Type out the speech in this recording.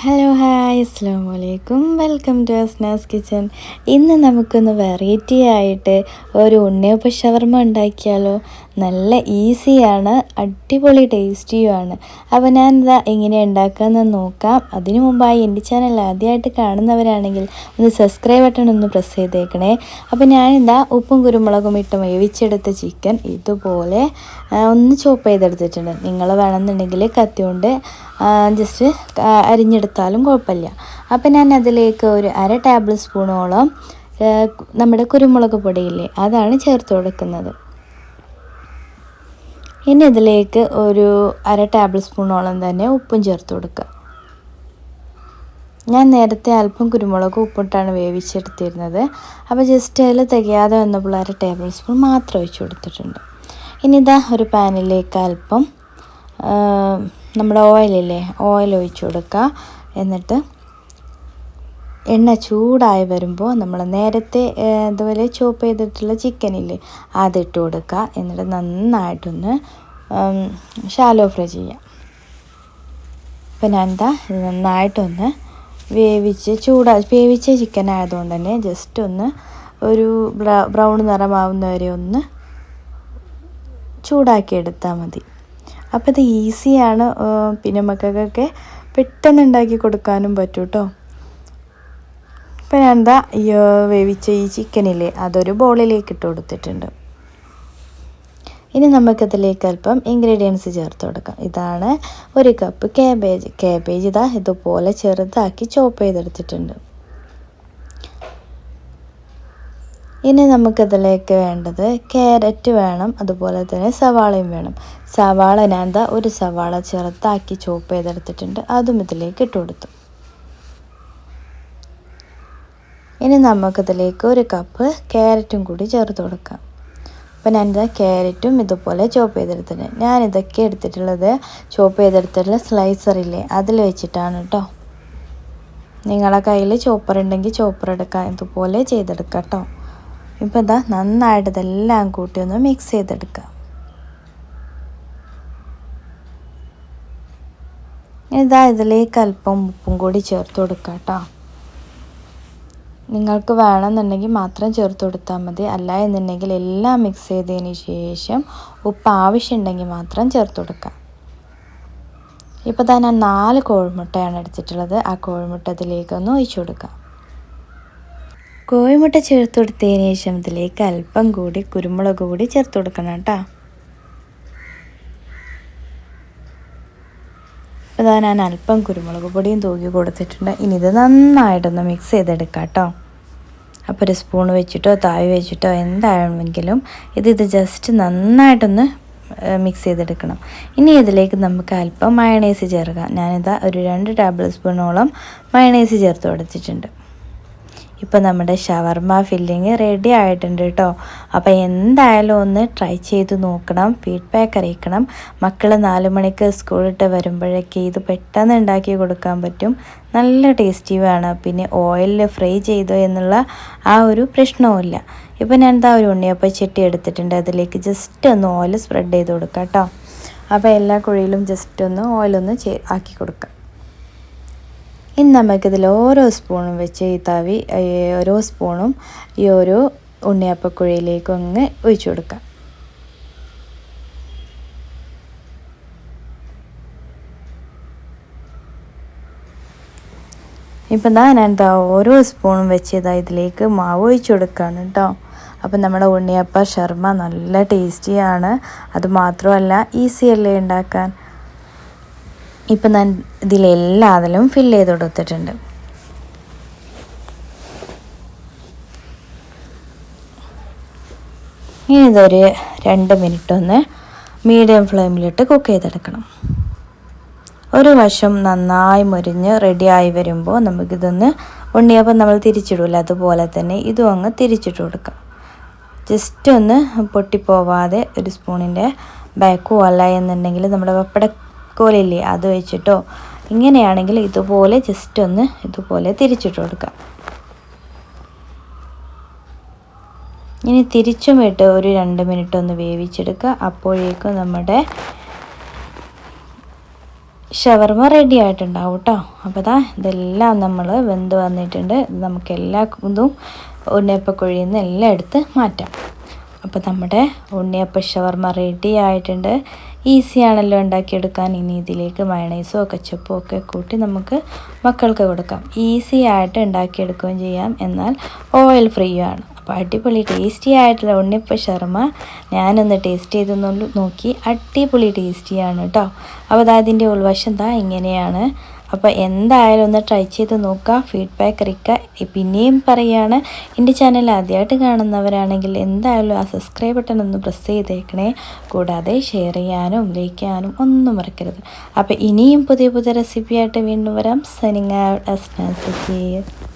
Hello hi അസ്സലാമു അലൈക്കും. Welcome to Asna's kitchen. ഇന്ന് നമുക്കൊന്ന് വെറൈറ്റി ആയിട്ട് ഒരു ഉണ്ണിയപ്പ ഷവർമ ഉണ്ടാക്കിയാലോ. നല്ല ഈസിയാണ്, അടിപൊളി ടേസ്റ്റിയുമാണ്. അപ്പോൾ ഞാനിതാ എങ്ങനെ ഉണ്ടാക്കാമെന്ന് നോക്കാം. അതിനു മുമ്പായി എൻ്റെ ചാനൽ ആദ്യമായിട്ട് കാണുന്നവരാണെങ്കിൽ ഒന്ന് സബ്സ്ക്രൈബ് ബട്ടൺ ഒന്ന് പ്രസ് ചെയ്തേക്കണേ. അപ്പോൾ ഞാനിതാ ഉപ്പും കുരുമുളകും ഇട്ട് വേവിച്ചെടുത്ത ചിക്കൻ ഇതുപോലെ ഒന്ന് ചോപ്പ് ചെയ്തെടുത്തിട്ടുണ്ട്. നിങ്ങൾ വേണമെന്നുണ്ടെങ്കിൽ കത്തി കൊണ്ട് ജസ്റ്റ് അരിഞ്ഞെടുത്താലും കുഴപ്പമില്ല. അപ്പോൾ ഞാൻ അതിലേക്ക് ഒരു 1/2 ടേബിൾ സ്പൂണോളം നമ്മുടെ കുരുമുളക് പൊടിയില്ലേ, അതാണ് ചേർത്ത് കൊടുക്കുന്നത്. ഇനി ഇതിലേക്ക് ഒരു 1/2 ടേബിൾ സ്പൂണോളം തന്നെ ഉപ്പും ചേർത്ത് കൊടുക്കുക. ഞാൻ നേരത്തെ അല്പം കുരുമുളക് ഉപ്പിട്ടാണ് വേവിച്ചെടുത്തിരുന്നത്. അപ്പോൾ ജസ്റ്റ് അതിൽ തികയാതെ വന്നപ്പോൾ 1/2 ടേബിൾ സ്പൂൺ മാത്രം ഒഴിച്ച് കൊടുത്തിട്ടുണ്ട്. ഇനി ഇതാ ഒരു പാനിലേക്ക് അല്പം നമ്മുടെ ഓയിലില്ലേ, ഓയിൽ ഒഴിച്ച് കൊടുക്കുക. എന്നിട്ട് എണ്ണ ചൂടായി വരുമ്പോൾ നമ്മൾ നേരത്തെ ഇതുപോലെ ചോപ്പ് ചെയ്തിട്ടുള്ള ചിക്കനില്ലേ, അതിട്ട് കൊടുക്കുക. എന്നിട്ട് നന്നായിട്ടൊന്ന് ഷാലോ ഫ്രൈ ചെയ്യാം. ഇപ്പം ഞാൻ എന്താ ഇത് നന്നായിട്ടൊന്ന് വേവിച്ച ചിക്കൻ ആയതുകൊണ്ട് തന്നെ ജസ്റ്റ് ഒന്ന് ഒരു ബ്രൗൺ നിറമാവുന്നവരെ ഒന്ന് ചൂടാക്കി എടുത്താൽ മതി. അപ്പോൾ ഇത് ഈസിയാണ്, പിന്നെ മക്കൾക്കൊക്കെ പെട്ടെന്ന് ഉണ്ടാക്കി കൊടുക്കാനും പറ്റും കേട്ടോ. ഇപ്പം ഞാൻ എന്താ വേവിച്ച ഈ ചിക്കനില്ലേ, അതൊരു ബൗളിലേക്ക് ഇട്ട് കൊടുത്തിട്ടുണ്ട്. ഇനി നമുക്കതിലേക്ക് അല്പം ഇൻഗ്രീഡിയൻസ് ചേർത്ത് കൊടുക്കാം. ഇതാണ് 1 കപ്പ് ക്യാബേജ് ഇതാ ഇതുപോലെ ചെറുതാക്കി ചോപ്പ് ചെയ്തെടുത്തിട്ടുണ്ട്. ഇനി നമുക്കതിലേക്ക് വേണ്ടത് ക്യാരറ്റ് വേണം, അതുപോലെ തന്നെ സവാളയും വേണം. സവാള ഞാൻ എന്താ ഒരു സവാള ചെറുതാക്കി ചോപ്പ് ചെയ്തെടുത്തിട്ടുണ്ട്, അതും ഇതിലേക്ക് ഇട്ട് കൊടുത്തു. ഇനി നമുക്കതിലേക്ക് 1 കപ്പ് ക്യാരറ്റും കൂടി ചേർത്ത് കൊടുക്കാം. അപ്പോൾ ഞാനിതാ ക്യാരറ്റും ഇതുപോലെ ചോപ്പ് ചെയ്തെടുത്തിട്ടുണ്ട്. ഞാനിതൊക്കെ എടുത്തിട്ടുള്ളത് ചോപ്പ് ചെയ്തെടുത്തിട്ടുള്ള സ്ലൈസറില്ലേ, അതിൽ വെച്ചിട്ടാണ് കേട്ടോ. നിങ്ങളുടെ കയ്യിൽ ചോപ്പർ ഉണ്ടെങ്കിൽ ചോപ്പർ എടുക്കാം, ഇതുപോലെ ചെയ്തെടുക്കാം കേട്ടോ. ഇപ്പോൾ ഇതാ നന്നായിട്ട് ഇതെല്ലാം കൂട്ടി ഒന്ന് മിക്സ് ചെയ്തെടുക്കുക. ഇതാ ഇതിലേക്ക് അല്പം ഉപ്പും കൂടി ചേർത്ത് കൊടുക്കുക കേട്ടോ. നിങ്ങൾക്ക് വേണമെന്നുണ്ടെങ്കിൽ മാത്രം ചേർത്ത് കൊടുത്താൽ മതി, അല്ല എന്നുണ്ടെങ്കിൽ എല്ലാം മിക്സ് ചെയ്തതിന് ശേഷം ഉപ്പ് ആവശ്യമുണ്ടെങ്കിൽ മാത്രം ചേർത്ത് കൊടുക്കുക. ഇപ്പോൾ തന്നെ ഞാൻ 4 കോഴിമുട്ടയാണ് എടുത്തിട്ടുള്ളത്. ആ കോഴിമുട്ട ഇതിലേക്കൊന്ന് ഒഴിച്ചു കൊടുക്കുക. കോഴിമുട്ട ചേർത്ത് കൊടുത്തതിന് ശേഷം ഇതിലേക്ക് അല്പം കൂടി കുരുമുളക് കൂടി ചേർത്ത് കൊടുക്കണം കേട്ടോ. അപ്പോൾ ഞാൻ അല്പം കുരുമുളക് പൊടിയും തൂക്കി കൊടുത്തിട്ടുണ്ട്. ഇനി ഇത് നന്നായിട്ടൊന്ന് മിക്സ് ചെയ്തെടുക്കാം കേട്ടോ. അപ്പോൾ ഒരു സ്പൂൺ വെച്ചിട്ടോ താഴെ വെച്ചിട്ടോ എന്താണെങ്കിലും ഇത് ജസ്റ്റ് നന്നായിട്ടൊന്ന് മിക്സ് ചെയ്തെടുക്കണം. ഇനി ഇതിലേക്ക് നമുക്ക് അല്പം മയണൈസ് ചേർക്കാം. ഞാനിതാ ഒരു 2 ടേബിൾ സ്പൂണോളം മയണൈസ് ചേർത്ത് കൊടുത്തിട്ടുണ്ട്. ഇപ്പോൾ നമ്മുടെ ഷവർമ ഫില്ലിങ് റെഡി ആയിട്ടുണ്ട് കേട്ടോ. അപ്പോൾ എന്തായാലും ഒന്ന് ട്രൈ ചെയ്ത് നോക്കണം, ഫീഡ്ബാക്ക് അറിയിക്കണം. മക്കൾ 4 മണിക്ക് സ്കൂളിട്ട് വരുമ്പോഴേക്ക് ഇത് പെട്ടെന്ന് ഉണ്ടാക്കി കൊടുക്കാൻ പറ്റും. നല്ല ടേസ്റ്റിയാണ്. പിന്നെ ഓയിലിൽ ഫ്രൈ ചെയ്തോ എന്നുള്ള ആ ഒരു പ്രശ്നവുമില്ല. ഇപ്പോൾ ഞാൻ എന്താ ഒരു ഉണ്ണിയപ്പ ചട്ടി എടുത്തിട്ടുണ്ട്, അതിലേക്ക് ജസ്റ്റ് ഒന്ന് ഓയിൽ സ്പ്രെഡ് ചെയ്ത് കൊടുക്കാം കേട്ടോ. അപ്പോൾ എല്ലാ കുഴിയിലും ജസ്റ്റ് ഒന്ന് ഓയിലൊന്ന് ആക്കി കൊടുക്കാം. ഇനി നമുക്കിതിൽ ഓരോ സ്പൂണും വെച്ച് ഓരോ സ്പൂണും ഈ ഒരു ഉണ്ണിയപ്പക്കുഴിയിലേക്ക് അങ്ങ് ഒഴിച്ചു കൊടുക്കാം. ഇപ്പം ഞാൻ ഓരോ സ്പൂണും വെച്ച് ഇതിലേക്ക് മാവ് ഒഴിച്ചു കൊടുക്കുകയാണ് കേട്ടോ. അപ്പം നമ്മുടെ ഉണ്ണിയപ്പ ഷവർമ നല്ല ടേസ്റ്റിയാണ്, അതുമാത്രമല്ല ഈസിയല്ലേ ഉണ്ടാക്കാൻ. ഇപ്പം ഞാൻ ഇതിലെല്ലാത്തിലും ഫില്ല് ചെയ്ത് കൊടുത്തിട്ടുണ്ട്. ഇനി ഇതൊരു 2 മിനിറ്റ് ഒന്ന് മീഡിയം ഫ്ലെയിമിലിട്ട് കുക്ക് ചെയ്തെടുക്കണം. ഒരു വശം നന്നായി മുരിഞ്ഞ് റെഡിയായി വരുമ്പോൾ നമുക്കിതൊന്ന് ഉണ്ണിയപ്പം നമ്മൾ തിരിച്ചിടില്ല, അതുപോലെ തന്നെ ഇതും അങ്ങ് തിരിച്ചിട്ട് കൊടുക്കാം. ജസ്റ്റ് ഒന്ന് പൊട്ടിപ്പോവാതെ ഒരു സ്പൂണിൻ്റെ ബാക്കോ അല്ല എന്നുണ്ടെങ്കിൽ നമ്മുടെ പപ്പടക്കോലില്ലേ അത് വെച്ചിട്ടോ ഇങ്ങനെയാണെങ്കിൽ ഇതുപോലെ ജസ്റ്റ് ഒന്ന് ഇതുപോലെ തിരിച്ചിട്ട് കൊടുക്കാം. ഇനി തിരിച്ചും ഇട്ട് ഒരു 2 മിനിറ്റ് ഒന്ന് വേവിച്ചെടുക്കുക. അപ്പോഴേക്കും നമ്മുടെ ഷവർമ റെഡി ആയിട്ടുണ്ടാവും കേട്ടോ. അപ്പോൾ ഇതെല്ലാം നമ്മൾ വെന്ത് വന്നിട്ടുണ്ട്. ഇത് നമുക്ക് എല്ലാ ഇതും ഉണ്ണിയപ്പക്കുഴിയിൽ നിന്ന് എല്ലാം എടുത്ത് മാറ്റാം. അപ്പോൾ നമ്മുടെ ഉണ്ണിയപ്പ ഷവർമ റെഡി ആയിട്ടുണ്ട്. ഈസിയാണല്ലോ ഉണ്ടാക്കിയെടുക്കാൻ. ഇനി ഇതിലേക്ക് മയണൈസോ കച്ചപ്പോ ഒക്കെ കൂട്ടി നമുക്ക് മക്കൾക്ക് കൊടുക്കാം. ഈസി ആയിട്ട് ഉണ്ടാക്കിയെടുക്കുകയും ചെയ്യാം, എന്നാൽ ഓയിൽ ഫ്രീ ആണ്. അപ്പോൾ അടിപൊളി ടേസ്റ്റി ആയിട്ടുള്ള ഉണ്ണിയപ്പ ഷവർമ ഞാനൊന്ന് ടേസ്റ്റ് ചെയ്ത് നോക്കി. അടിപൊളി ടേസ്റ്റിയാണ് കേട്ടോ. അപ്പോൾ അതിൻ്റെ ഉൾവശം ഇങ്ങനെയാണ്. അപ്പോൾ എന്തായാലും ഒന്ന് ട്രൈ ചെയ്ത് നോക്കുക, ഫീഡ്ബാക്ക് അറിയിക്കുക. പിന്നെയും പറയുകയാണ്, എൻ്റെ ചാനൽ ആദ്യമായിട്ട് കാണുന്നവരാണെങ്കിൽ എന്തായാലും ആ സബ്സ്ക്രൈബ് ബട്ടൺ ഒന്ന് പ്രസ് ചെയ്തേക്കണേ. കൂടാതെ ഷെയർ ചെയ്യാനും ലൈക്ക് ചെയ്യാനും ഒന്നും മറക്കരുത്. അപ്പോൾ ഇനിയും പുതിയ പുതിയ റെസിപ്പിയായിട്ട് വീണ്ടും വരാം. Signing out.